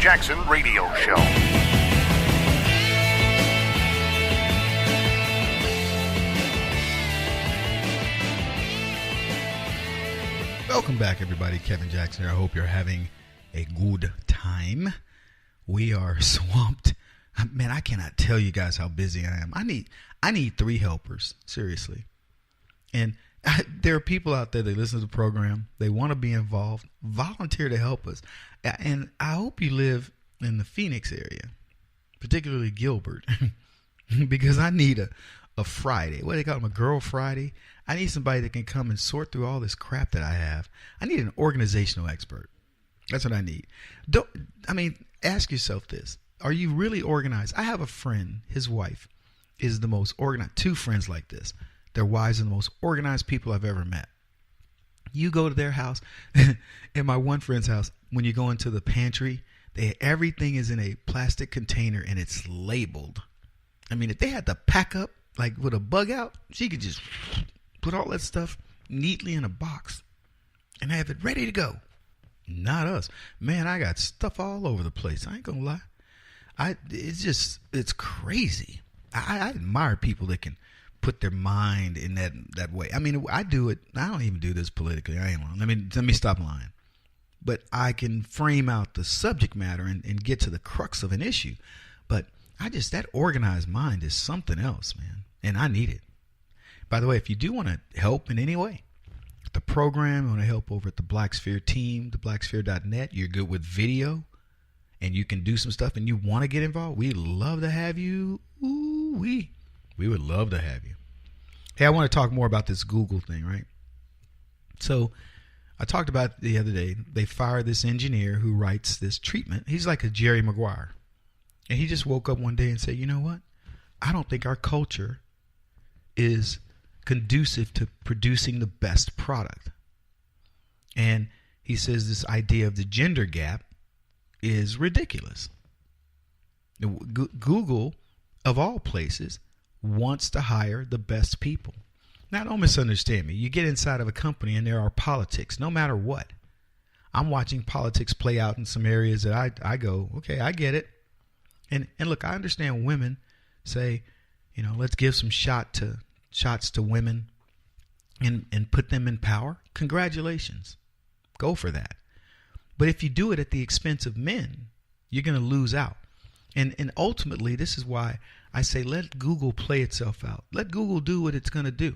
Jackson Radio Show. Welcome back, everybody. Kevin Jackson here. I hope you're having a good time. We are swamped. Man, I cannot tell you guys how busy I am. I need 3 helpers, seriously. And there are people out there that listen to the program. They want to be involved. Volunteer to help us. And I hope you live in the Phoenix area, particularly Gilbert, because I need a Friday. What do they call them? A girl Friday? I need somebody that can come and sort through all this crap that I have. I need an organizational expert. That's what I need. Ask yourself this. Are you really organized? I have a friend, his wife is the most organized. 2 friends like this. Their wives are the most organized people I've ever met. You go to their house, in my one friend's house, when you go into the pantry, everything is in a plastic container and it's labeled. I mean, if they had to pack up like with a bug out, she could just put all that stuff neatly in a box and have it ready to go. Not us. Man, I got stuff all over the place. I ain't gonna lie. It's crazy. I admire people that can put their mind in that way. I mean, I do it. I don't even do this politically. I ain't lying. Let me stop lying. But I can frame out the subject matter and get to the crux of an issue. But that organized mind is something else, man. And I need it. By the way, if you do want to help in any way, the program, you want to help over at the Black Sphere team, theblacksphere.net, you're good with video, and you can do some stuff, and you want to get involved, we'd love to have you. Ooh, we would love to have you. Hey, I want to talk more about this Google thing, right? So I talked about the other day, they fired this engineer who writes this treatment. He's like a Jerry Maguire. And he just woke up one day and said, you know what? I don't think our culture is conducive to producing the best product. And he says this idea of the gender gap is ridiculous. Google, of all places, wants to hire the best people. Now, don't misunderstand me. You get inside of a company and there are politics, no matter what. I'm watching politics play out in some areas that I go, okay, I get it. And look, I understand women say, let's give some shots to women and put them in power. Congratulations. Go for that. But if you do it at the expense of men, you're going to lose out. And ultimately, this is why I say let Google play itself out. Let Google do what it's going to do.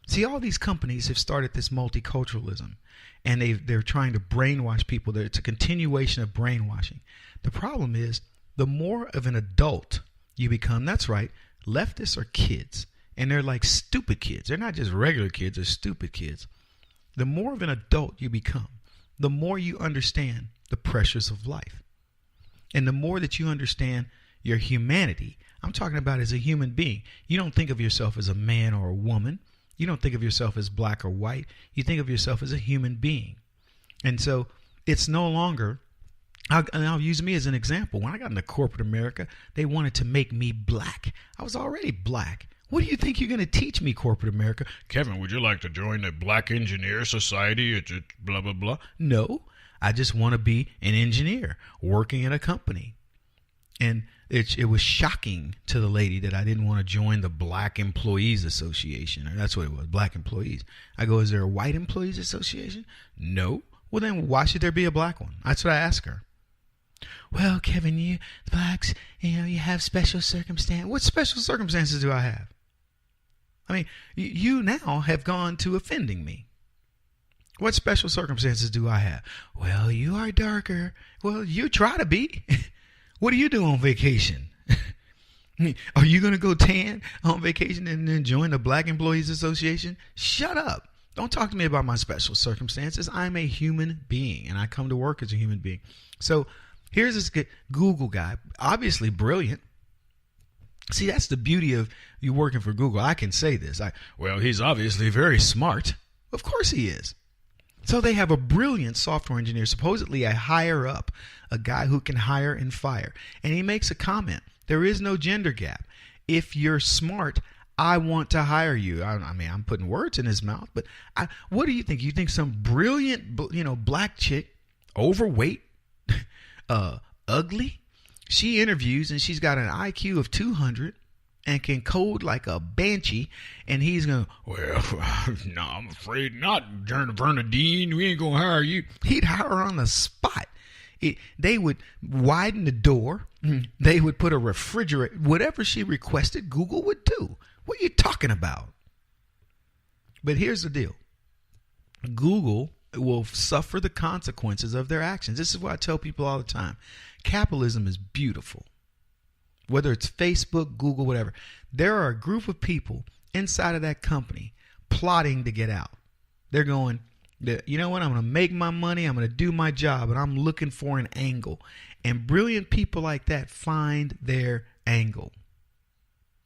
See, all these companies have started this multiculturalism, and they're trying to brainwash people. It's a continuation of brainwashing. The problem is, the more of an adult you become, that's right, leftists are kids, and they're like stupid kids. They're not just regular kids, they're stupid kids. The more of an adult you become, the more you understand the pressures of life. And the more that you understand your humanity, I'm talking about as a human being. You don't think of yourself as a man or a woman. You don't think of yourself as black or white. You think of yourself as a human being. And so it's no longer, I'll use me as an example. When I got into corporate America, they wanted to make me black. I was already black. What do you think you're going to teach me, corporate America? Kevin, would you like to join the Black Engineer Society? It's blah, blah, blah. No, I just want to be an engineer working in a company. And it was shocking to the lady that I didn't want to join the Black Employees Association. Or that's what it was, Black Employees. I go, is there a White Employees Association? No. Well, then why should there be a black one? That's what I asked her. Well, Kevin, you blacks, you have special circumstances. What special circumstances do I have? I mean, you now have gone to offending me. What special circumstances do I have? Well, you are darker. Well, you try to be. What do you do on vacation? Are you going to go tan on vacation and then join the Black Employees Association? Shut up. Don't talk to me about my special circumstances. I'm a human being, and I come to work as a human being. So here's this Google guy, obviously brilliant. See, that's the beauty of you working for Google. I can say this. Well, he's obviously very smart. Of course he is. So they have a brilliant software engineer, supposedly a higher up, a guy who can hire and fire. And he makes a comment. There is no gender gap. If you're smart, I want to hire you. I mean, I'm putting words in his mouth, but what do you think? You think some brilliant, black chick, overweight, ugly. She interviews and she's got an IQ of 200 and can code like a banshee. And he's going, well, no, I'm afraid not, Bernadine. We ain't going to hire you. He'd hire her on the spot. They would widen the door. They would put a refrigerator. Whatever she requested, Google would do. What are you talking about? But here's the deal. Google will suffer the consequences of their actions. This is what I tell people all the time. Capitalism is beautiful. Whether it's Facebook, Google, whatever. There are a group of people inside of that company plotting to get out. They're going, you know what? I'm going to make my money. I'm going to do my job. And I'm looking for an angle. And brilliant people like that find their angle.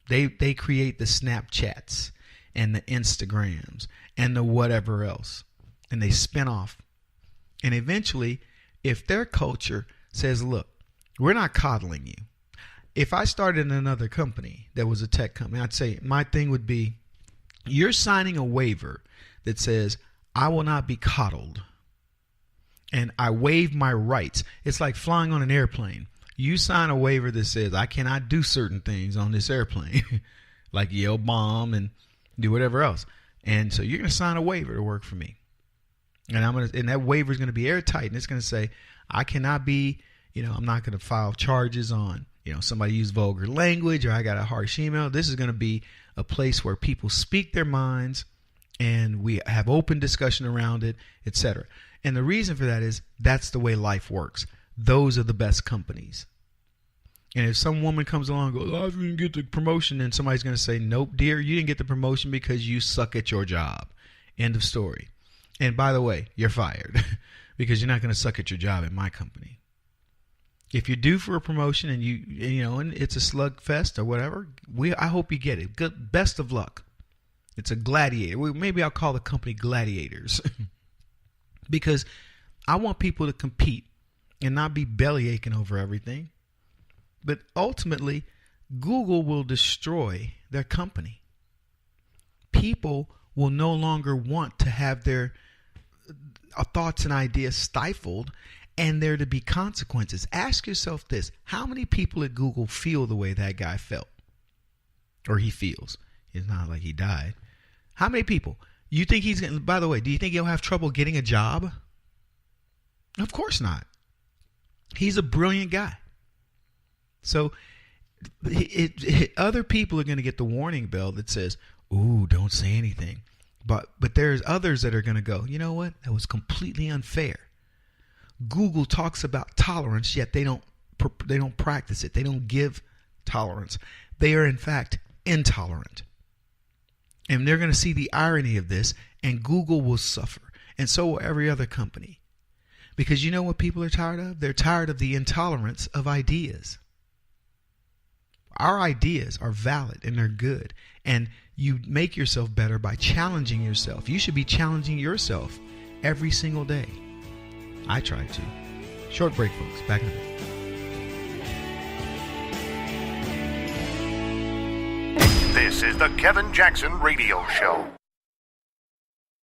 They create the Snapchats and the Instagrams and the whatever else. And they spin off. And eventually, if their culture says, look, we're not coddling you. If I started in another company that was a tech company, I'd say my thing would be, you're signing a waiver that says, I will not be coddled. And I waive my rights. It's like flying on an airplane. You sign a waiver that says, I cannot do certain things on this airplane, like yell bomb and do whatever else. And so you're going to sign a waiver to work for me. And that waiver is going to be airtight, and it's going to say, I cannot be, I'm not going to file charges on, somebody used vulgar language or I got a harsh email. This is going to be a place where people speak their minds and we have open discussion around it, etc. And the reason for that is that's the way life works. Those are the best companies. And if some woman comes along and goes, I didn't get the promotion, then somebody's going to say, nope, dear, you didn't get the promotion because you suck at your job. End of story. And by the way, you're fired because you're not going to suck at your job at my company. If you're due for a promotion and and it's a slugfest or whatever, I hope you get it. Good, best of luck. It's a gladiator. Maybe I'll call the company Gladiators because I want people to compete and not be belly aching over everything. But ultimately, Google will destroy their company. People will no longer want to have their thoughts and ideas stifled, and there to be consequences. Ask yourself this. How many people at Google feel the way that guy felt? Or he feels. It's not like he died. How many people? You think he's going to, by the way, do you think he'll have trouble getting a job? Of course not. He's a brilliant guy. So other people are going to get the warning bell that says, ooh, don't say anything. But there's others that are going to go, you know what? That was completely unfair. Google talks about tolerance, yet they don't practice it. They don't give tolerance. They are, in fact, intolerant. And they're going to see the irony of this, and Google will suffer. And so will every other company. Because you know what people are tired of? They're tired of the intolerance of ideas. Our ideas are valid and they're good. And you make yourself better by challenging yourself. You should be challenging yourself every single day. I try to. Short break, folks. Back in a bit. This is the Kevin Jackson Radio Show.